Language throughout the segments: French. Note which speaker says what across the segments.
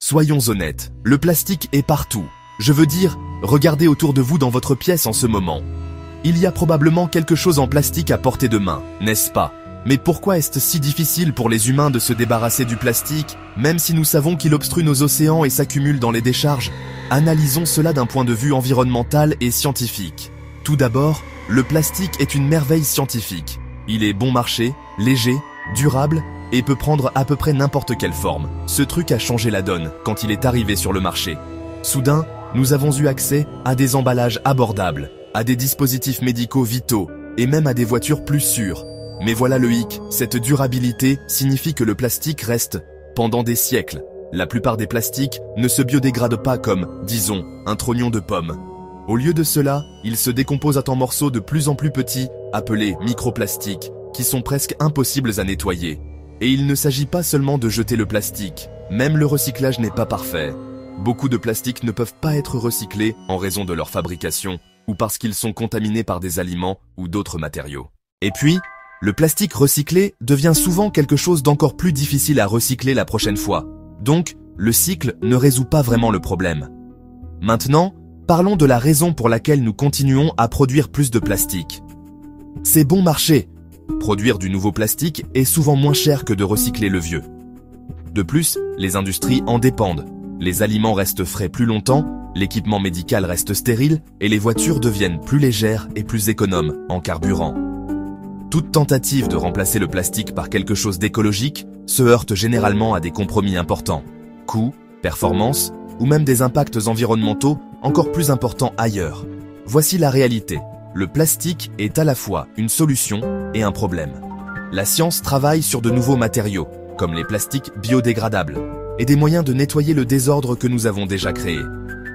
Speaker 1: Soyons honnêtes, le plastique est partout. Je veux dire, regardez autour de vous dans votre pièce en ce moment. Il y a probablement quelque chose en plastique à portée de main, n'est-ce pas? Mais pourquoi est-ce si difficile pour les humains de se débarrasser du plastique, même si nous savons qu'il obstrue nos océans et s'accumule dans les décharges? Analysons cela d'un point de vue environnemental et scientifique. Tout d'abord, le plastique est une merveille scientifique. Il est bon marché, léger, durable et peut prendre à peu près n'importe quelle forme. Ce truc a changé la donne quand il est arrivé sur le marché. Soudain, nous avons eu accès à des emballages abordables, à des dispositifs médicaux vitaux et même à des voitures plus sûres. Mais voilà le hic, cette durabilité signifie que le plastique reste pendant des siècles. La plupart des plastiques ne se biodégradent pas comme, disons, un trognon de pomme. Au lieu de cela, ils se décomposent en morceaux de plus en plus petits, appelés microplastiques, qui sont presque impossibles à nettoyer. Et il ne s'agit pas seulement de jeter le plastique, même le recyclage n'est pas parfait. Beaucoup de plastiques ne peuvent pas être recyclés en raison de leur fabrication, ou parce qu'ils sont contaminés par des aliments ou d'autres matériaux. Et puis, le plastique recyclé devient souvent quelque chose d'encore plus difficile à recycler la prochaine fois. Donc, le cycle ne résout pas vraiment le problème. Maintenant, parlons de la raison pour laquelle nous continuons à produire plus de plastique. C'est bon marché. Produire du nouveau plastique est souvent moins cher que de recycler le vieux. De plus, les industries en dépendent. Les aliments restent frais plus longtemps, l'équipement médical reste stérile et les voitures deviennent plus légères et plus économes en carburant. Toute tentative de remplacer le plastique par quelque chose d'écologique se heurte généralement à des compromis importants. Coûts, performances ou même des impacts environnementaux encore plus importants ailleurs. Voici la réalité. Le plastique est à la fois une solution et un problème. La science travaille sur de nouveaux matériaux, comme les plastiques biodégradables, et des moyens de nettoyer le désordre que nous avons déjà créé.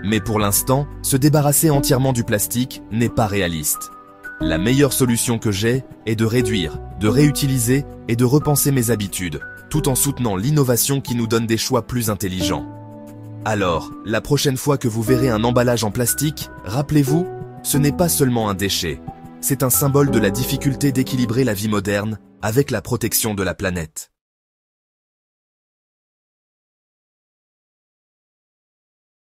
Speaker 1: Mais pour l'instant, se débarrasser entièrement du plastique n'est pas réaliste. La meilleure solution que j'ai est de réduire, de réutiliser et de repenser mes habitudes, tout en soutenant l'innovation qui nous donne des choix plus intelligents. Alors, la prochaine fois que vous verrez un emballage en plastique, rappelez-vous, ce n'est pas seulement un déchet, c'est un symbole de la difficulté d'équilibrer la vie moderne avec la protection de la planète.